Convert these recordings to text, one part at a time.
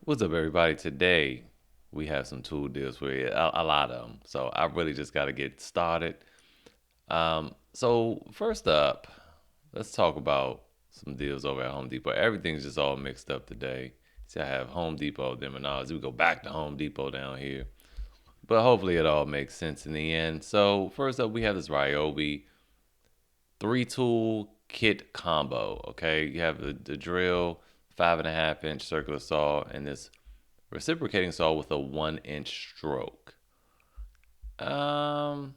What's up, everybody? Today we have some tool deals for you, a lot of them. So I really just got to get started. So first up, let's talk about some deals over at Home Depot. Everything's just all mixed up today. See, I have Home Depot, then Menards. We go back to Home Depot down here, but hopefully it all makes sense in the end. So first up, we have this Ryobi 3 tool kit combo. Okay, you have the drill, 5.5 inch circular saw, and this reciprocating saw with a 1 inch stroke. Um,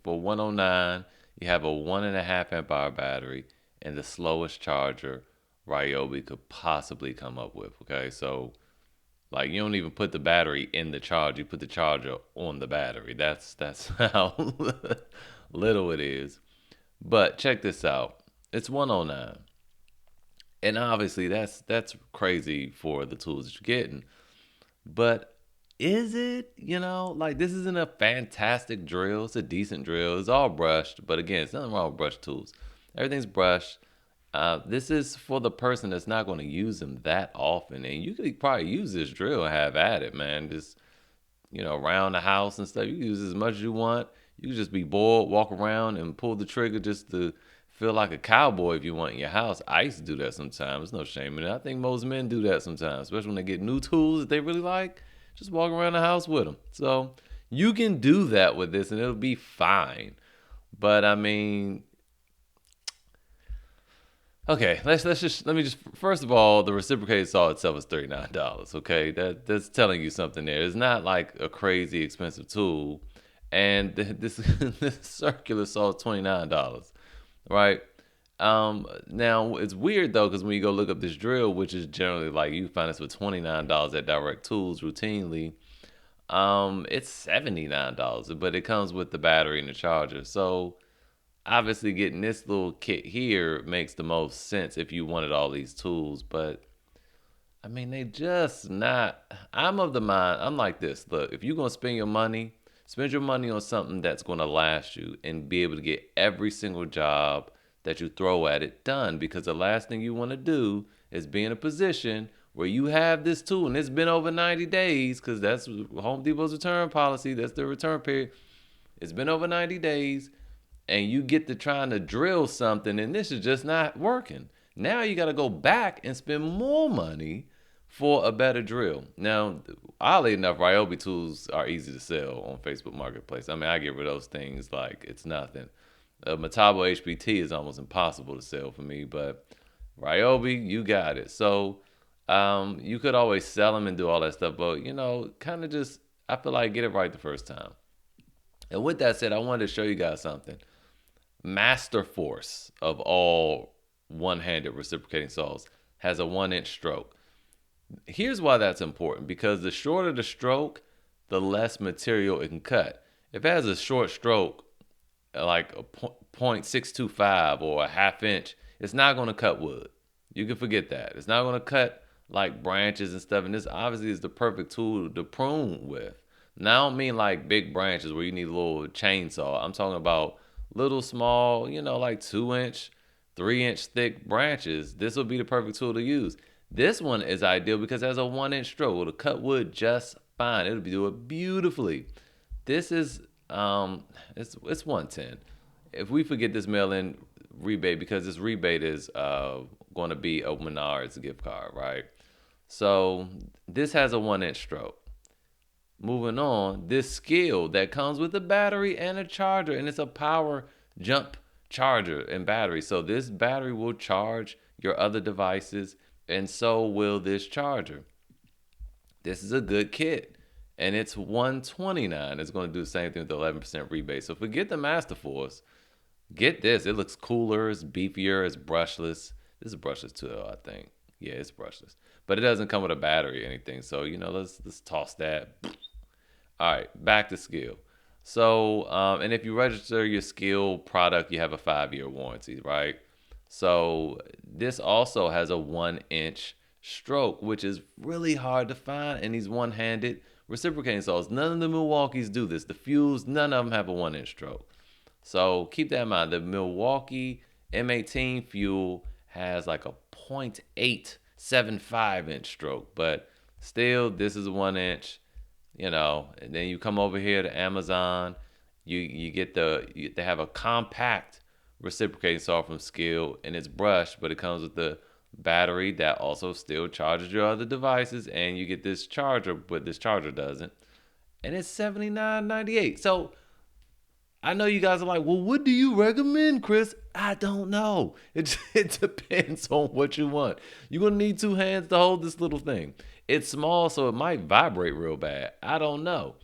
for 109, you have a 1.5 amp hour battery and the slowest charger Ryobi could possibly come up with. Okay, so like you don't even put the battery in the charger; you put the charger on the battery. That's how little it is. But check this out. It's 109. And obviously that's crazy for the tools that you're getting. But is it? Like this isn't a fantastic drill. It's a decent drill. It's all brushed, but again, it's nothing wrong with brushed tools. Everything's brushed. This is for the person that's not going to use them that often, and you could probably use this drill and have at it, man. Just around the house and stuff. You can use as much as you want. You can just be bored, walk around, and pull the trigger just to feel like a cowboy if you want in your house. I used to do that sometimes. There's no shame in it. I think most men do that sometimes, especially when they get new tools that they really like. Just walk around the house with them. So you can do that with this, and it'll be fine. But I mean, okay, let me just first of all, the reciprocated saw itself is $39. Okay, that's telling you something there. It's not like a crazy expensive tool, and this this circular saw is $29, right? Now it's weird though because when you go look up this drill, which is generally like you find this for $29 at Direct Tools routinely, it's $79, but it comes with the battery and the charger, so obviously getting this little kit here makes the most sense if you wanted all these tools, but I mean they just not. I'm of the mind, I'm like this. Look, if you're gonna spend your money on something that's gonna last you and be able to get every single job that you throw at it done, because the last thing you want to do is be in a position where you have this tool and it's been over 90 days, because that's Home Depot's return policy, that's their return period. It's been over 90 days and you get to trying to drill something and this is just not working. Now you got to go back and spend more money for a better drill. Now, oddly enough, Ryobi tools are easy to sell on Facebook Marketplace. I mean, I get rid of those things like it's nothing. Metabo HPT is almost impossible to sell for me, but Ryobi, you got it. So you could always sell them and do all that stuff, but kind of just I feel like get it right the first time. And with that said, I wanted to show you guys something. Master Force of all one-handed reciprocating saws has a 1 inch stroke. Here's why that's important, because the shorter the stroke, the less material it can cut. If it has a short stroke, like a 0.625 or a half inch, it's not going to cut wood. You can forget that. It's not going to cut like branches and stuff. And this obviously is the perfect tool to prune with. Now, I don't mean like big branches where you need a little chainsaw. I'm talking about little small, like 2 inch, 3 inch thick branches. This will be the perfect tool to use. This one is ideal because it has a 1 inch stroke. It'll cut wood just fine. It'll do it beautifully. This is it's 110. If we forget this mail-in rebate, because this rebate is going to be a Menards gift card, right? So this has a 1 inch stroke. Moving on, this skill that comes with a battery and a charger, and it's a power jump charger and battery. So this battery will charge your other devices, and so will this charger. This is a good kit, and it's 129. It's going to do the same thing with the 11% rebate. So forget the Master Force. Get this. It looks cooler. It's beefier. It's brushless. This is brushless too, I think. Yeah, it's brushless, but it doesn't come with a battery or anything. So let's toss that. All right, back to skill. So, and if you register your skill product, you have a 5-year warranty, right? So this also has a 1 inch stroke, which is really hard to find in these one-handed reciprocating saws. None of the Milwaukee's do this. The Fuels, none of them have a 1 inch stroke. So keep that in mind. The Milwaukee M18 Fuel has like a point 0.8 7.5 inch stroke, but still, this is a 1 inch. And then you come over here to Amazon, you get they have a compact reciprocating saw from Skill, and it's brushed, but it comes with the battery that also still charges your other devices, and you get this charger, but this charger doesn't, and it's $79.98. So I know you guys are like, well, what do you recommend, Chris? I don't know. It depends on what you want. You're going to need two hands to hold this little thing. It's small, so it might vibrate real bad. I don't know.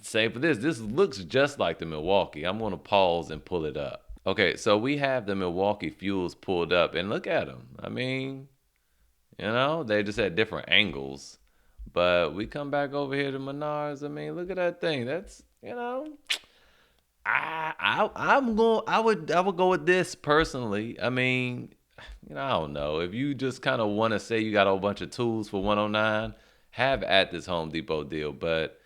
Same for this. This looks just like the Milwaukee. I'm going to pause and pull it up. Okay, so we have the Milwaukee Fuels pulled up, and look at them. I mean, they just at different angles. But we come back over here to Menards. I mean, look at that thing. That's, I would go with this personally. I mean, I don't know. If you just kind of want to say you got a whole bunch of tools for 109, have at this Home Depot deal, but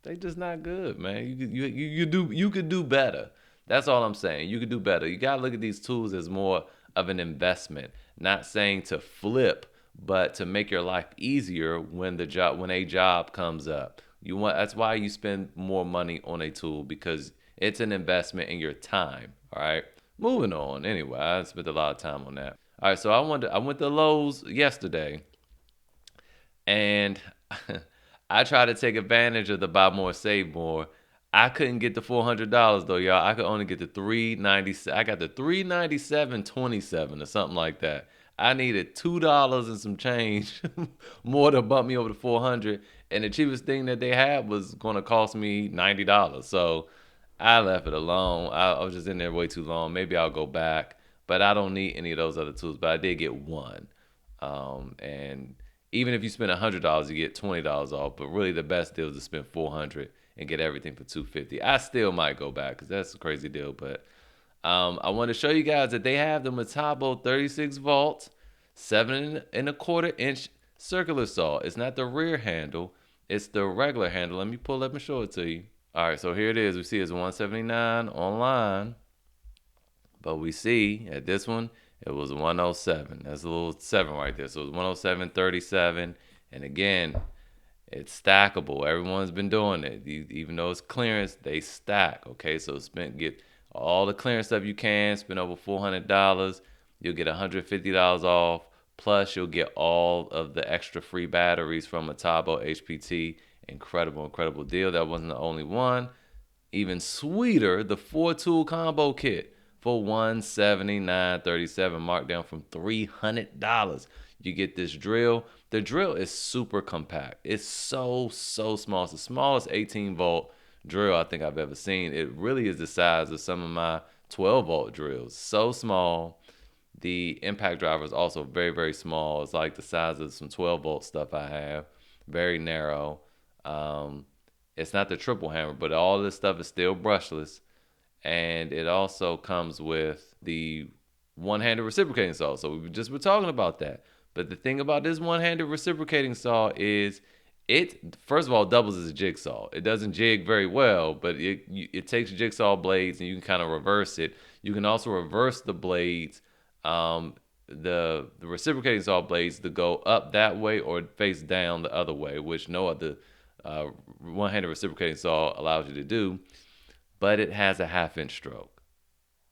they just not good, man. You could do better. That's all I'm saying. You could do better. You gotta look at these tools as more of an investment. Not saying to flip, but to make your life easier when a job comes up. That's why you spend more money on a tool, because it's an investment in your time. All right. Moving on. Anyway, I spent a lot of time on that. All right, so I went to Lowe's yesterday, and I tried to take advantage of the buy more, save more. I couldn't get the $400 though, y'all. I could only get the 397. I got the 397.27 or something like that. I needed $2 and some change more to bump me over to 400, and the cheapest thing that they had was going to cost me $90. So I left it alone. I was just in there way too long. Maybe I'll go back, but I don't need any of those other tools. But I did get one, and even if you spend $100, you get $20 off. But really, the best deal is to spend $400 and get everything for $250. I still might go back because that's a crazy deal. But I want to show you guys that they have the Metabo 36 volt, 7.25 inch circular saw. It's not the rear handle; it's the regular handle. Let me pull up and show it to you. All right, so here it is. We see it's $179 online, but we see at this one it was 107. That's a little 7 right there. So it was 107.37, and again, it's stackable. Everyone's been doing it. Even though it's clearance, they stack. Okay, so get all the clearance stuff you can. Spend over $400. You'll get $150 off. Plus, you'll get all of the extra free batteries from Metabo HPT. Incredible deal. That wasn't the only one. Even sweeter, the 4-tool combo kit for $179.37, marked down from $300. You get this drill. The drill is super compact. It's so small. It's the smallest 18-volt drill I think I've ever seen. It really is the size of some of my 12-volt drills. So small. The impact driver is also very small. It's like the size of some 12-volt stuff I have. Very narrow. It's not the triple hammer, but all this stuff is still brushless. And it also comes with the one-handed reciprocating saw. So we just were talking about that. But the thing about this one-handed reciprocating saw is it, first of all, doubles as a jigsaw. It doesn't jig very well, but it takes jigsaw blades and you can kind of reverse it. You can also reverse the blades, the reciprocating saw blades, to go up that way or face down the other way, which no other one-handed reciprocating saw allows you to do. But it has a 1/2-inch stroke,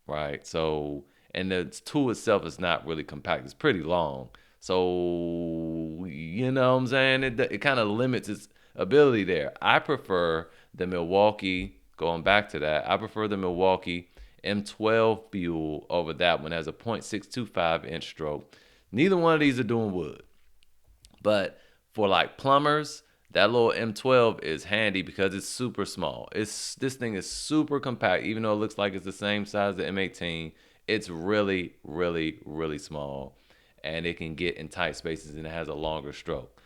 right? So, and the tool itself is not really compact. It's pretty long. So, you know what I'm saying? It kind of limits its ability there. I prefer the Milwaukee, going back to that, I prefer the Milwaukee M12 fuel over that one. It has a 0.625-inch stroke. Neither one of these are doing wood. But for like plumbers, that little M12 is handy because it's super small. This thing is super compact, even though it looks like it's the same size as the M18. It's really small, and it can get in tight spaces, and it has a longer stroke.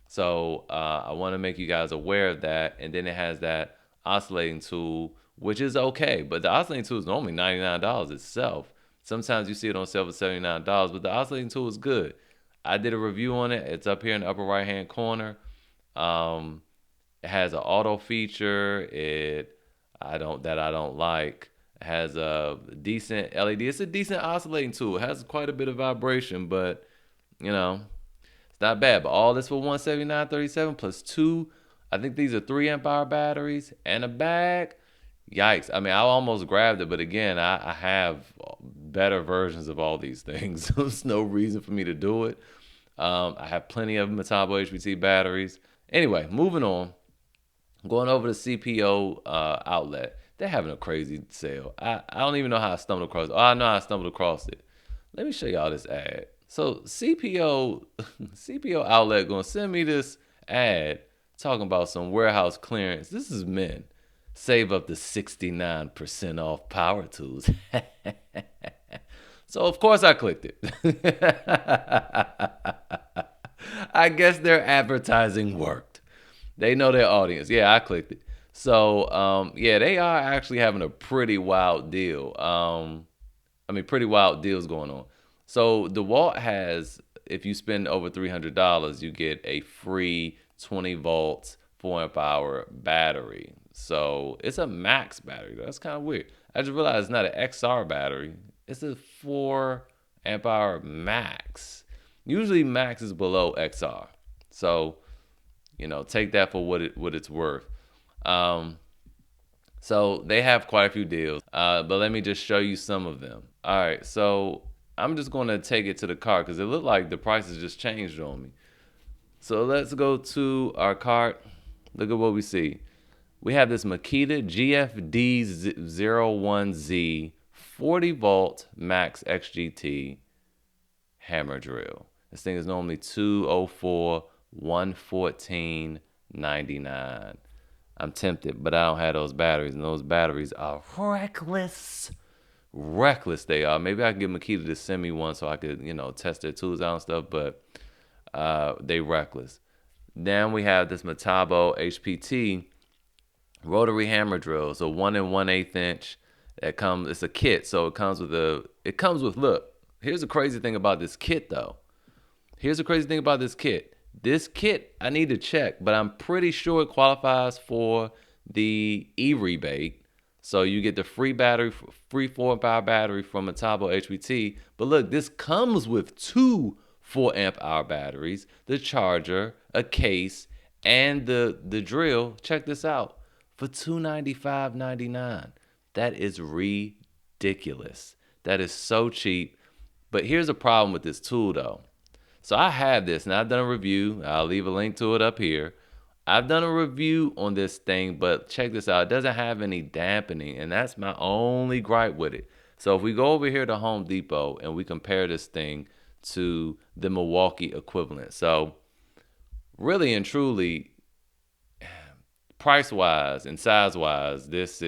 So I want to make you guys aware of that. And then it has that oscillating tool, which is okay, but the oscillating tool is normally $99 itself. Sometimes you see it on sale for $79, but the oscillating tool is good. I did a review on it. It's up here in the upper right-hand corner. It has an auto feature. I don't like. It has a decent LED. It's a decent oscillating tool. It has quite a bit of vibration, but you know, it's not bad. But all this for $179.37 plus two. I think these are 3 amp hour batteries and a bag. Yikes. I mean, I almost grabbed it, but again, I have better versions of all these things. So there's no reason for me to do it. I have plenty of Metabo HPT batteries. Anyway, moving on. Going over to CPO Outlet. They're having a crazy sale. I don't even know how I stumbled across it. Oh, I know how I stumbled across it. Let me show y'all this ad. So CPO Outlet gonna send me this ad talking about some warehouse clearance. This is men. Save up to 69% off power tools. So of course I clicked it. I guess their advertising worked. They know their audience. Yeah, I clicked it. So yeah, they are actually having a pretty wild deal. Pretty wild deals going on. So DeWalt has, if you spend over $300, you get a free 20 volts, 4 amp hour battery. So it's a max battery. That's kind of weird. I just realized it's not an XR battery. It's a 4 amp hour max. Usually max is below XR. So, take that for what it's worth. So they have quite a few deals, but let me just show you some of them. All right, so I'm just going to take it to the cart because it looked like the prices just changed on me. So let's go to our cart. Look at what we see. We have this Makita GFD01Z 40 volt max XGT hammer drill. This thing is normally $204, $114.99. I'm tempted, but I don't have those batteries, and those batteries are reckless. Reckless they are. Maybe I can get Makita to send me one so I could, test their tools out and stuff, but they reckless. Then we have this Metabo HPT rotary hammer drill. So 1 1/8 inch. It's a kit, so it comes with look, here's the crazy thing about this kit though. This kit, I need to check, but I'm pretty sure it qualifies for the e-rebate. So you get the free 4 amp hour battery from Metabo HPT. But look, this comes with two 4 amp hour batteries, the charger, a case, and the drill. Check this out. For $295.99. That is ridiculous. That is so cheap. But here's a problem with this tool though. So I have this, and I've done a review. I'll leave a link to it up here. I've done a review on this thing, but check this out. It doesn't have any dampening, and that's my only gripe with it. So if we go over here to Home Depot and we compare this thing to the Milwaukee equivalent. So really and truly, price-wise and size-wise, this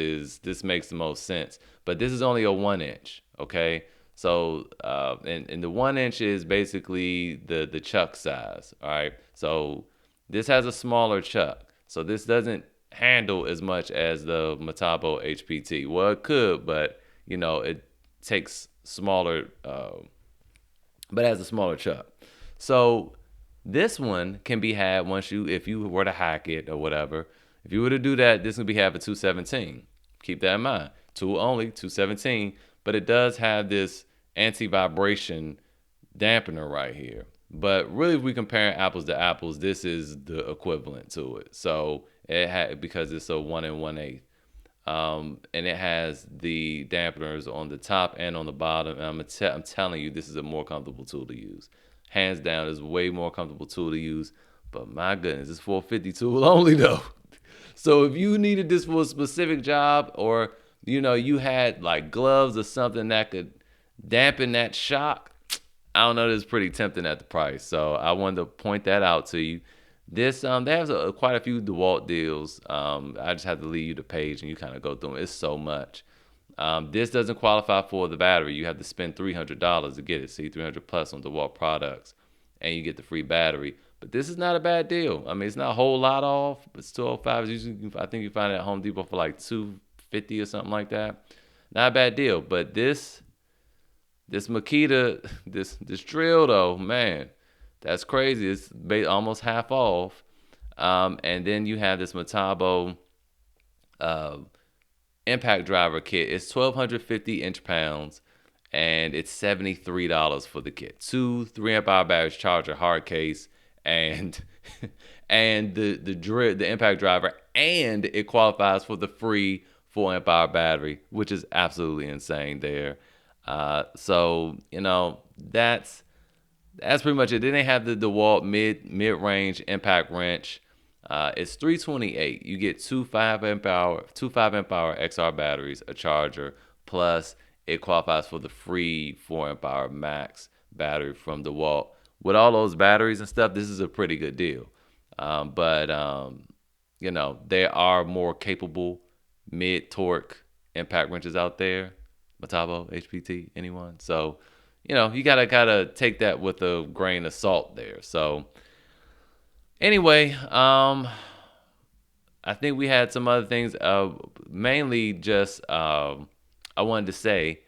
makes the most sense. But this is only a 1 inch, okay? So, and the 1 inch is basically the chuck size, all right? So this has a smaller chuck. So this doesn't handle as much as the Metabo HPT. Well, it could, but, it takes smaller, but has a smaller chuck. So this one can be had if you were to hack it or whatever. If you were to do that, this can be had for $217. Keep that in mind. Tool only, $217. But it does have this anti-vibration dampener right here. But really, if we compare apples to apples, this is the equivalent to it. So because it's a 1 1/8. And it has the dampeners on the top and on the bottom. And I'm telling you, this is a more comfortable tool to use. Hands down, it's a way more comfortable tool to use. But my goodness, it's $450 tool only though. So if you needed this for a specific job, or you had like gloves or something that could dampen that shock, I don't know, this is pretty tempting at the price. So I wanted to point that out to you. This they have quite a few DeWalt deals. I just have to leave you the page and you kind of go through them. It's so much. This doesn't qualify for the battery. You have to spend $300 to get it. See, $300 plus on DeWalt products, and you get the free battery. But this is not a bad deal. I mean, it's not a whole lot off, but it's $205. Usually, I think you find it at Home Depot for like $250 or something like that. Not a bad deal. But this Makita, this drill though, man, that's crazy. It's almost half off. And then you have this Metabo impact driver kit. It's 1,250 inch-pounds, and it's $73 for the kit. Two 3 amp hour batteries, charger, hard case, and and the impact driver, and it qualifies for the free 4 amp hour battery, which is absolutely insane there. So that's pretty much it. Then they have the DeWalt mid range impact wrench. It's 328. You get two 5 amp hour XR batteries, a charger, plus it qualifies for the free 4 amp hour max battery from DeWalt. With all those batteries and stuff, this is a pretty good deal. But there are more capable mid torque impact wrenches out there. Metabo, HPT, anyone? So, you gotta take that with a grain of salt there. So, anyway, I think we had some other things. Mainly just I wanted to say,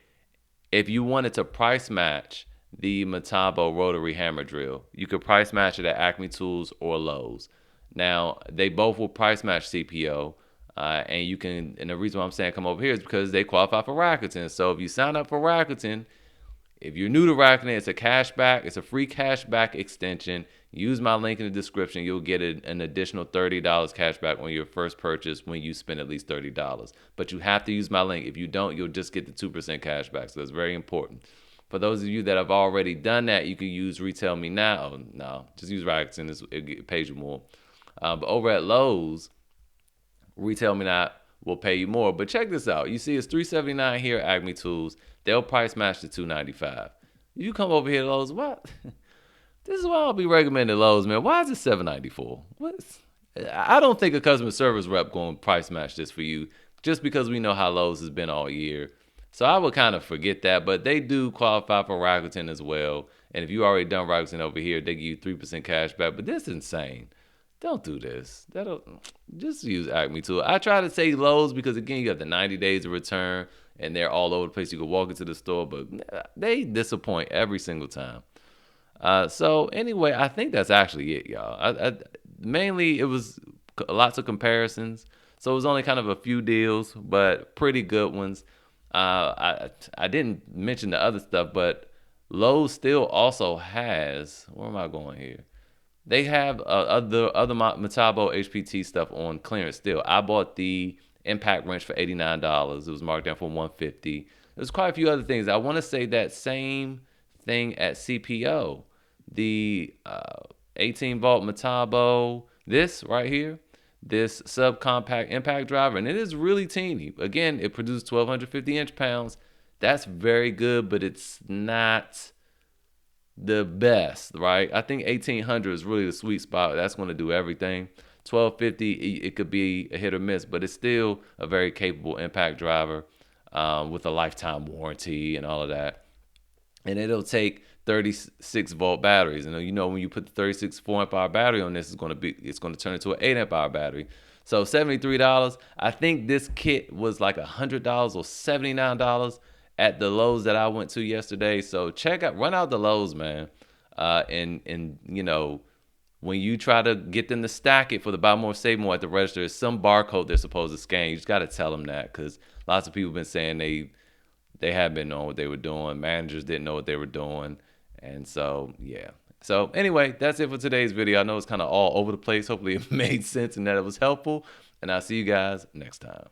if you wanted to price match the Metabo rotary hammer drill, you could price match it at Acme Tools or Lowe's. Now, they both will price match CPO, and you can. And the reason why I'm saying come over here is because they qualify for Rakuten. So if you sign up for Rakuten, if you're new to Rakuten, it's a cashback. It's a free cashback extension. Use my link in the description. You'll get an additional $30 cashback on your first purchase when you spend at least $30. But you have to use my link. If you don't, you'll just get the 2% cashback. So that's very important. For those of you that have already done that, you can use Retail Me Now. No, just use Rakuten. It pays you more. But over at Lowe's, Retail Me Now will pay you more. But check this out. You see it's $379 here at Acme Tools. They'll price match to $295. You come over here to Lowe's, what? This is why I'll be recommending Lowe's, man. Why is it $794? I don't think a customer service rep going to price match this for you just because we know how Lowe's has been all year. So I would kind of forget that, but they do qualify for Rakuten as well. And if you already done Rakuten over here, they give you 3% cash back. But this is insane. Don't do this. Just use Acme Tool. I try to say Lowe's because, again, you got the 90 days of return, and they're all over the place. You can walk into the store, but they disappoint every single time. So anyway, I think that's actually it, y'all. Mainly, it was lots of comparisons. So it was only kind of a few deals, but pretty good ones. I didn't mention the other stuff, but Lowe's still also has, where am I going here? They have other Metabo HPT stuff on clearance still. I bought the impact wrench for $89. It was marked down for $150. There's quite a few other things. I want to say that same thing at CPO. The 18 volt Metabo, this right here, this subcompact impact driver, and it is really teeny. Again, it produces 1,250 inch-pounds. That's very good, but it's not the best, right? I think 1,800 is really the sweet spot. That's going to do everything. 1,250, it could be a hit or miss, but it's still a very capable impact driver with a lifetime warranty and all of that. And it'll take 36 volt batteries. And when you put the 36 4 amp hour battery on this, it's going to turn into an 8 amp hour battery. So $73. I think this kit was like $100 or $79 at the Lowe's that I went to yesterday. So run out the Lowe's, man. And when you try to get them to stack it for the buy more save more at the register, there's some barcode they're supposed to scan. You just got to tell them that, because lots of people have been saying they have been knowing what they were doing. Managers didn't know what they were doing. And so, yeah. So anyway, that's it for today's video. I know it's kind of all over the place. Hopefully it made sense and that it was helpful. And I'll see you guys next time.